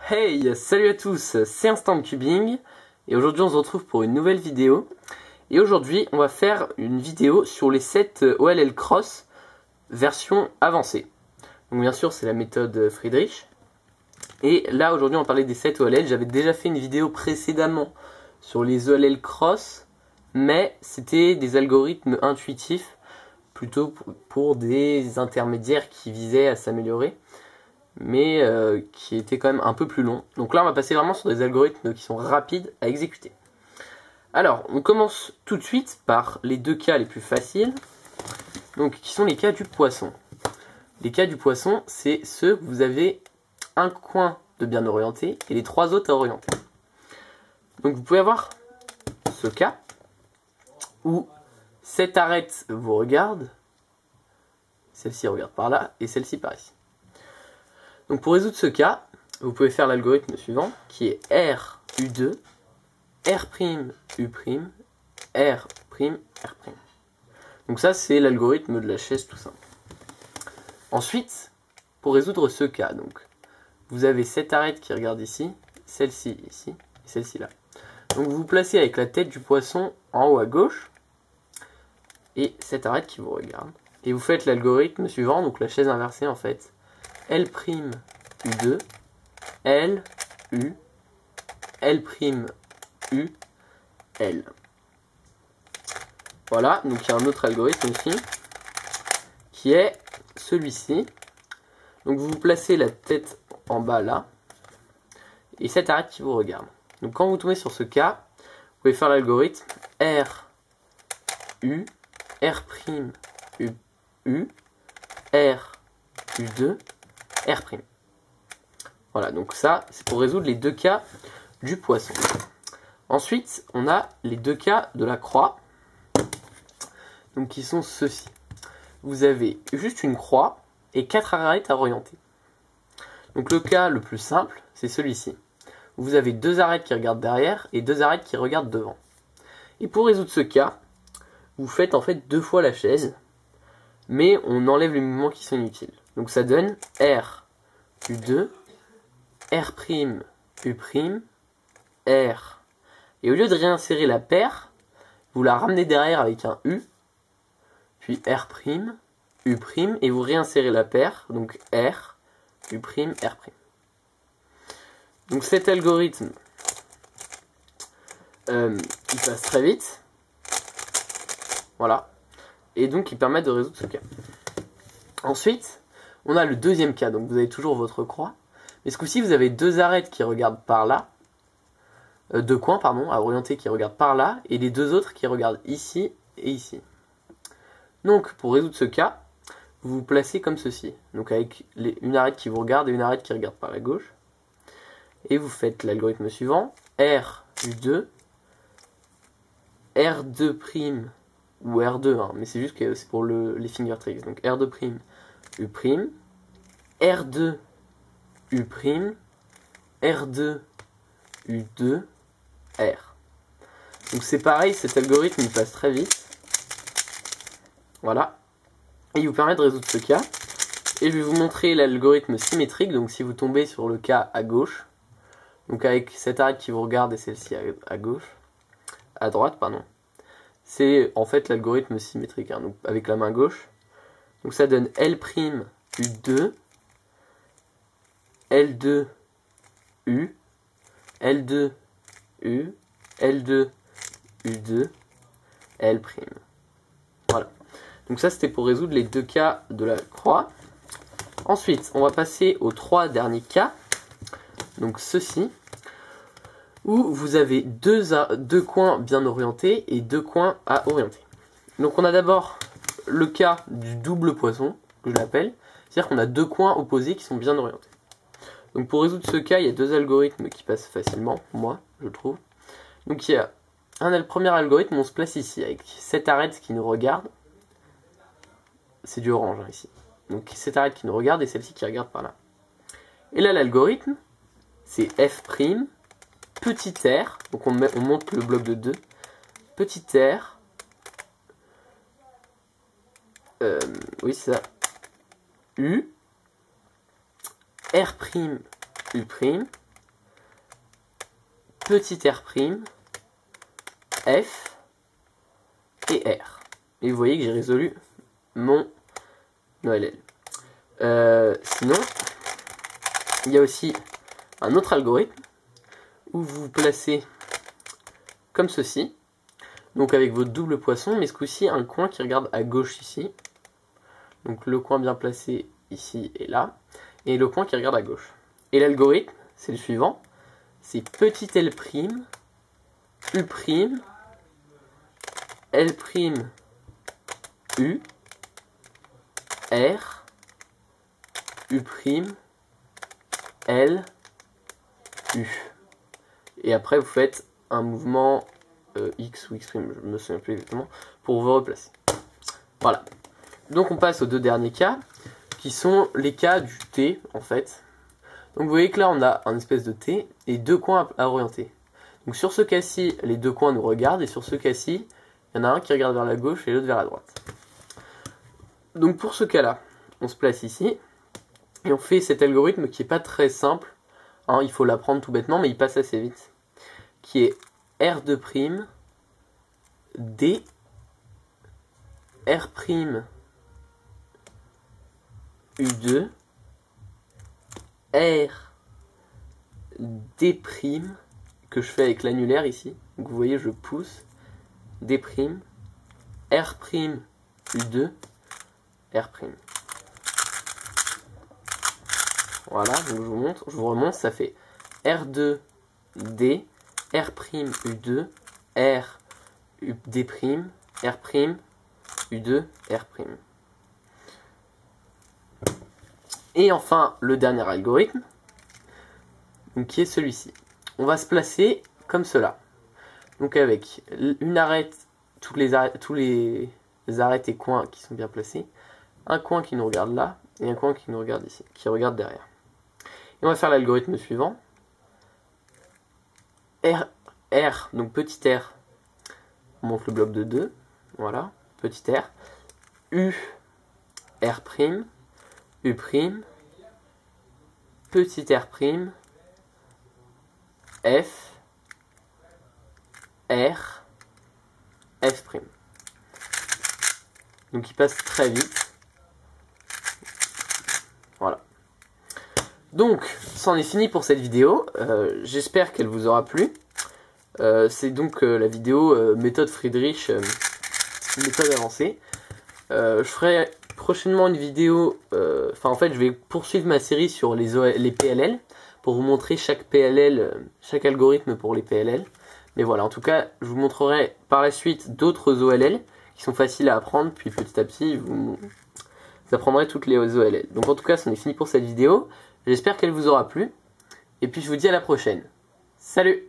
Hey, salut à tous, c'est Instant Cubing et aujourd'hui on se retrouve pour une nouvelle vidéo. Et aujourd'hui on va faire une vidéo sur les 7 OLL Cross version avancée. Donc bien sûr c'est la méthode Friedrich. Et là aujourd'hui on va parler des 7 OLL. J'avais déjà fait une vidéo précédemment sur les OLL Cross, mais c'était des algorithmes intuitifs plutôt pour des intermédiaires qui visaient à s'améliorer, mais qui était quand même un peu plus long. Donc là on va passer vraiment sur des algorithmes qui sont rapides à exécuter. Alors on commence tout de suite par les deux cas les plus faciles, donc qui sont les cas du poisson. Les cas du poisson, c'est ceux où vous avez un coin de bien orienté et les trois autres à orienter. Donc vous pouvez avoir ce cas où cette arête vous regarde, celle-ci regarde par là et celle-ci par ici. Donc pour résoudre ce cas, vous pouvez faire l'algorithme suivant qui est RU2, R'U', R', R'. Donc ça c'est l'algorithme de la chaise tout simple. Ensuite, pour résoudre ce cas, donc vous avez cette arête qui regarde ici, celle-ci ici et celle-ci là. Donc vous vous placez avec la tête du poisson en haut à gauche et cette arête qui vous regarde. Et vous faites l'algorithme suivant, donc la chaise inversée en fait. L'U2, L, U, L'U, L. Voilà, donc il y a un autre algorithme ici, qui est celui-ci. Donc vous vous placez la tête en bas là, et cette arête qui vous regarde. Donc quand vous tombez sur ce cas, vous pouvez faire l'algorithme R, U, R', U, U, R, U2, R'. Voilà, donc ça, c'est pour résoudre les deux cas du poisson. Ensuite, on a les deux cas de la croix, donc qui sont ceux-ci. Vous avez juste une croix et 4 arêtes à orienter. Donc le cas le plus simple, c'est celui-ci. Vous avez 2 arêtes qui regardent derrière et 2 arêtes qui regardent devant. Et pour résoudre ce cas, vous faites en fait 2 fois la chaise, mais on enlève les mouvements qui sont inutiles. Donc ça donne R, U2, R', U', R. Et au lieu de réinsérer la paire, vous la ramenez derrière avec un U, puis R', U', et vous réinsérez la paire, donc R, U', R'. Donc cet algorithme, il passe très vite. Voilà. Et donc il permet de résoudre ce cas. Ensuite, on a le deuxième cas, donc vous avez toujours votre croix. Mais ce coup-ci, vous avez 2 arêtes qui regardent par là, 2 coins, pardon, à orienter qui regardent par là, et les 2 autres qui regardent ici et ici. Donc, pour résoudre ce cas, vous vous placez comme ceci. Donc avec une arête qui vous regarde et une arête qui regarde par la gauche. Et vous faites l'algorithme suivant, RU2, R', ou R2, hein, mais c'est juste que c'est pour les finger tricks. Donc R', U', R2, U', R2, U2, R. Donc c'est pareil, cet algorithme il passe très vite. Voilà. Et il vous permet de résoudre ce cas. Et je vais vous montrer l'algorithme symétrique. Donc si vous tombez sur le cas à gauche, donc avec cette arête qui vous regarde et celle-ci à gauche, à droite, pardon, c'est en fait l'algorithme symétrique, hein, donc avec la main gauche. Donc ça donne L', U2, L2, U, L2, U, L2, U2, L'. Voilà. Donc ça c'était pour résoudre les deux cas de la croix. Ensuite, on va passer aux 3 derniers cas. Donc ceci, où vous avez deux coins bien orientés et 2 coins à orienter. Donc on a d'abord le cas du double poisson, que je l'appelle. C'est-à-dire qu'on a 2 coins opposés qui sont bien orientés. Donc pour résoudre ce cas, il y a 2 algorithmes qui passent facilement, moi, je trouve. Donc il y a le premier algorithme, on se place ici, avec cette arête qui nous regarde. C'est du orange, hein, ici. Donc cette arête qui nous regarde et celle-ci qui regarde par là. Et là, l'algorithme, c'est F', petit r, donc on monte le bloc de 2, petit r, oui c'est ça, U, R', U', petit r', f et r. Et vous voyez que j'ai résolu mon OLL. Sinon, il y a aussi un autre algorithme où vous placez comme ceci, donc avec votre double poisson, mais ce coup-ci un coin qui regarde à gauche ici, donc le coin bien placé ici et là, et le coin qui regarde à gauche. Et l'algorithme, c'est le suivant, c'est petit L', U', L', U, R, U', L, U. Et après vous faites un mouvement X ou X', je me souviens plus exactement, pour vous replacer. Voilà. Donc on passe aux deux derniers cas, qui sont les cas du T en fait. Donc vous voyez que là on a un espèce de T et deux coins à orienter. Donc sur ce cas-ci, les deux coins nous regardent, et sur ce cas-ci, il y en a un qui regarde vers la gauche et l'autre vers la droite. Donc pour ce cas-là, on se place ici, et on fait cet algorithme qui n'est pas très simple, hein, il faut l'apprendre tout bêtement, mais il passe assez vite, qui est R2', D, R', U2, R, D', que je fais avec l'annulaire ici. Donc vous voyez, je pousse, D', R', U2, R'. Voilà, donc je vous montre, je vous remonte, ça fait R2, D, R', U2, R, D', R', U2, R'. Et enfin, le dernier algorithme, donc, qui est celui-ci. On va se placer comme cela. Donc avec une arête, tous les arêtes et coins qui sont bien placés, un coin qui nous regarde là, et un coin qui nous regarde ici, qui regarde derrière. Et on va faire l'algorithme suivant. R, donc petit r, on monte le bloc de 2, voilà, petit r, U, R', U', petit r', F, R, F'. Donc il passe très vite. Voilà. Donc, c'en est fini pour cette vidéo. J'espère qu'elle vous aura plu. C'est donc la vidéo méthode Friedrich, méthode avancée. Je ferai prochainement une vidéo, en fait je vais poursuivre ma série sur les PLL, pour vous montrer chaque PLL, chaque algorithme pour les PLL. Mais voilà, en tout cas, je vous montrerai par la suite d'autres OLL qui sont faciles à apprendre, puis petit à petit, vous apprendrez toutes les OLL. Donc en tout cas, c'en est fini pour cette vidéo. J'espère qu'elle vous aura plu. Et puis je vous dis à la prochaine. Salut!